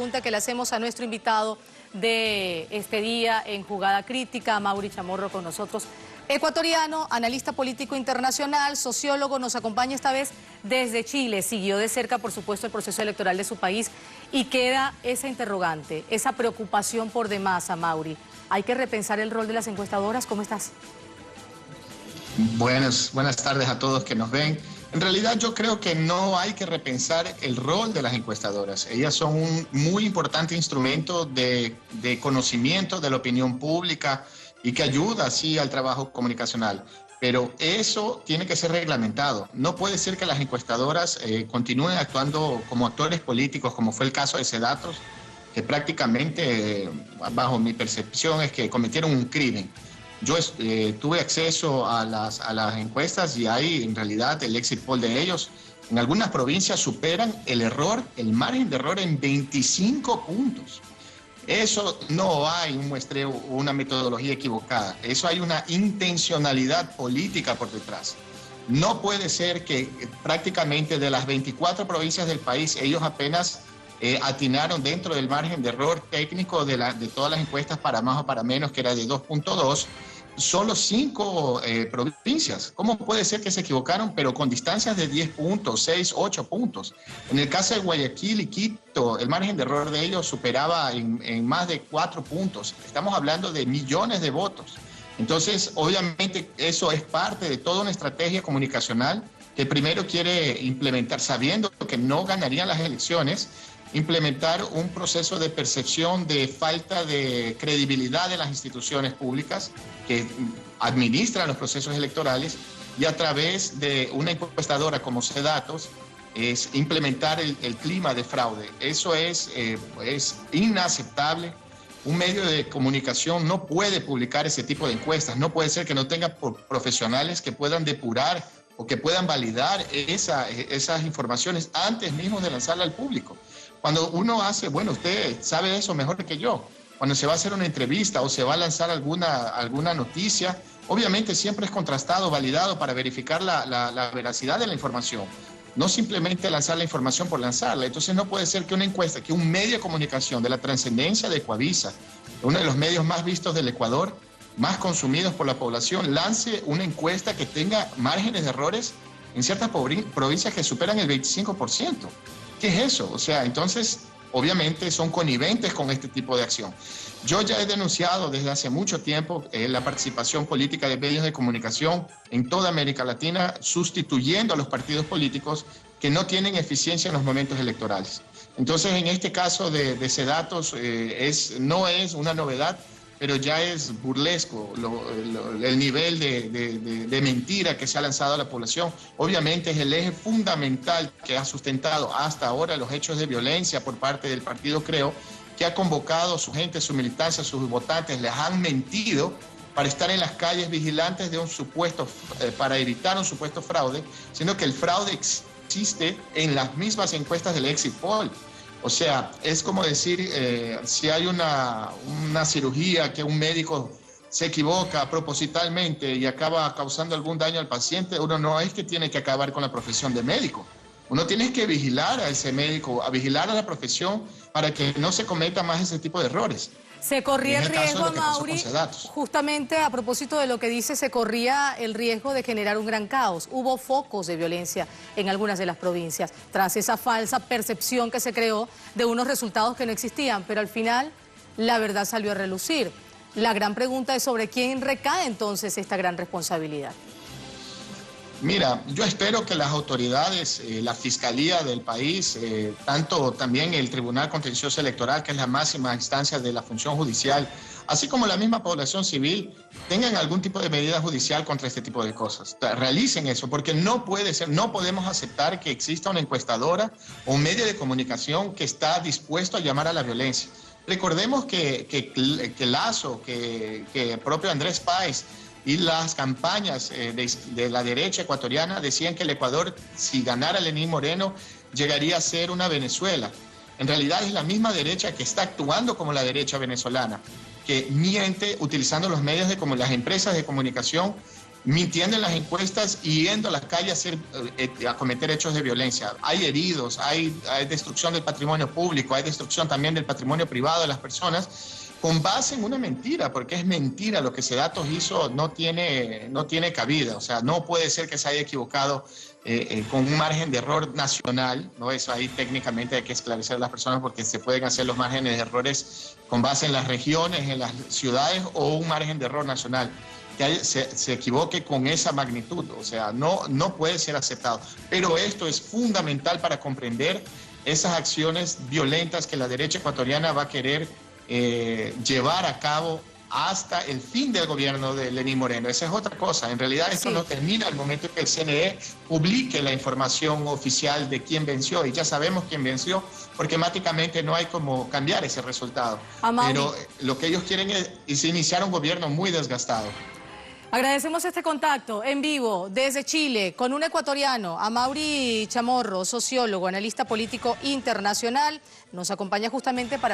Pregunta que le hacemos a nuestro invitado de este día en Jugada Crítica, Mauri Chamorro con nosotros, ecuatoriano, analista político internacional, sociólogo, nos acompaña esta vez desde Chile, siguió de cerca por supuesto el proceso electoral de su país y queda esa interrogante, esa preocupación por demás a Mauri. ¿Hay que repensar el rol de las encuestadoras? ¿Cómo estás? Buenas tardes a todos que nos ven. En realidad yo creo que no hay que repensar el rol de las encuestadoras. Ellas son un muy importante instrumento de conocimiento de la opinión pública y que ayuda así al trabajo comunicacional. Pero eso tiene que ser reglamentado. No puede ser que las encuestadoras continúen actuando como actores políticos, como fue el caso de Sedatos, que prácticamente, bajo mi percepción, es que cometieron un crimen. Yo tuve acceso a las encuestas y hay en realidad el exit poll de ellos. En algunas provincias superan el margen de error en 25 puntos. Eso no hay un muestreo o una metodología equivocada. Eso hay una intencionalidad política por detrás. No puede ser que prácticamente de las 24 provincias del país ellos apenas atinaron dentro del margen de error técnico de todas las encuestas para más o para menos, que era de 2.2, solo 5 provincias. ¿Cómo puede ser que se equivocaron, pero con distancias de 10 puntos, 6, 8 puntos? En el caso de Guayaquil y Quito, el margen de error de ellos superaba en más de 4 puntos. Estamos hablando de millones de votos. Entonces, obviamente, eso es parte de toda una estrategia comunicacional que primero quiere implementar, sabiendo que no ganarían las elecciones, implementar un proceso de percepción de falta de credibilidad de las instituciones públicas que administran los procesos electorales, y a través de una encuestadora como Sedatos es implementar el clima de fraude. Eso es inaceptable. Un medio de comunicación no puede publicar ese tipo de encuestas. No puede ser que no tenga profesionales que puedan depurar o que puedan validar esas informaciones antes mismo de lanzarla al público. Cuando uno hace, bueno, usted sabe eso mejor que yo, cuando se va a hacer una entrevista o se va a lanzar alguna noticia, obviamente siempre es contrastado, validado para verificar la veracidad de la información. No simplemente lanzar la información por lanzarla. Entonces no puede ser que una encuesta, que un medio de comunicación de la trascendencia de Ecuavisa, uno de los medios más vistos del Ecuador, más consumidos por la población, lance una encuesta que tenga márgenes de errores en ciertas provincias que superan el 25%. ¿Qué es eso? O sea, entonces, obviamente son conniventes con este tipo de acción. Yo ya he denunciado desde hace mucho tiempo la participación política de medios de comunicación en toda América Latina, sustituyendo a los partidos políticos que no tienen eficiencia en los momentos electorales. Entonces, en este caso de Sedatos, no es una novedad, pero ya es burlesco el nivel de mentira que se ha lanzado a la población. Obviamente es el eje fundamental que ha sustentado hasta ahora los hechos de violencia por parte del partido Creo, que ha convocado a su gente, su militancia, sus votantes, les han mentido para estar en las calles vigilantes de un supuesto, para evitar un supuesto fraude, sino que el fraude existe en las mismas encuestas del exit poll. O sea, es como decir, si hay una cirugía que un médico se equivoca propositalmente y acaba causando algún daño al paciente, uno no es que tiene que acabar con la profesión de médico. Uno tiene que vigilar a ese médico, a vigilar a la profesión para que no se cometa más ese tipo de errores. Se corría el riesgo, Mauri, justamente a propósito de lo que dice, se corría el riesgo de generar un gran caos. Hubo focos de violencia en algunas de las provincias, tras esa falsa percepción que se creó de unos resultados que no existían, pero al final la verdad salió a relucir. La gran pregunta es sobre quién recae entonces esta gran responsabilidad. Mira, yo espero que las autoridades, la Fiscalía del país, tanto también el Tribunal Contencioso Electoral, que es la máxima instancia de la función judicial, así como la misma población civil, tengan algún tipo de medida judicial contra este tipo de cosas. Realicen eso, porque no puede ser, no podemos aceptar que exista una encuestadora o un medio de comunicación que está dispuesto a llamar a la violencia. Recordemos que Lazo, que el propio Andrés Páez, y las campañas de la derecha ecuatoriana decían que el Ecuador, si ganara Lenín Moreno, llegaría a ser una Venezuela. En realidad es la misma derecha que está actuando como la derecha venezolana, que miente utilizando los medios como las empresas de comunicación mintiendo en las encuestas y yendo a las calles a cometer hechos de violencia. Hay heridos, hay destrucción del patrimonio público, hay destrucción también del patrimonio privado de las personas, con base en una mentira, porque es mentira. Lo que Sedatos hizo no tiene cabida. O sea, no puede ser que se haya equivocado con un margen de error nacional, ¿no? Eso ahí técnicamente hay que esclarecer a las personas, porque se pueden hacer los márgenes de errores con base en las regiones, en las ciudades, o un margen de error nacional. Que se equivoque con esa magnitud, o sea, no puede ser aceptado. Pero esto es fundamental para comprender esas acciones violentas que la derecha ecuatoriana va a querer llevar a cabo hasta el fin del gobierno de Lenín Moreno. Esa es otra cosa. En realidad esto no termina al momento que el CNE publique la información oficial de quién venció, y ya sabemos quién venció, porque matemáticamente no hay cómo cambiar ese resultado. Pero lo que ellos quieren es iniciar un gobierno muy desgastado. Agradecemos este contacto en vivo desde Chile con un ecuatoriano, Amaury Chamorro, sociólogo, analista político internacional. Nos acompaña justamente para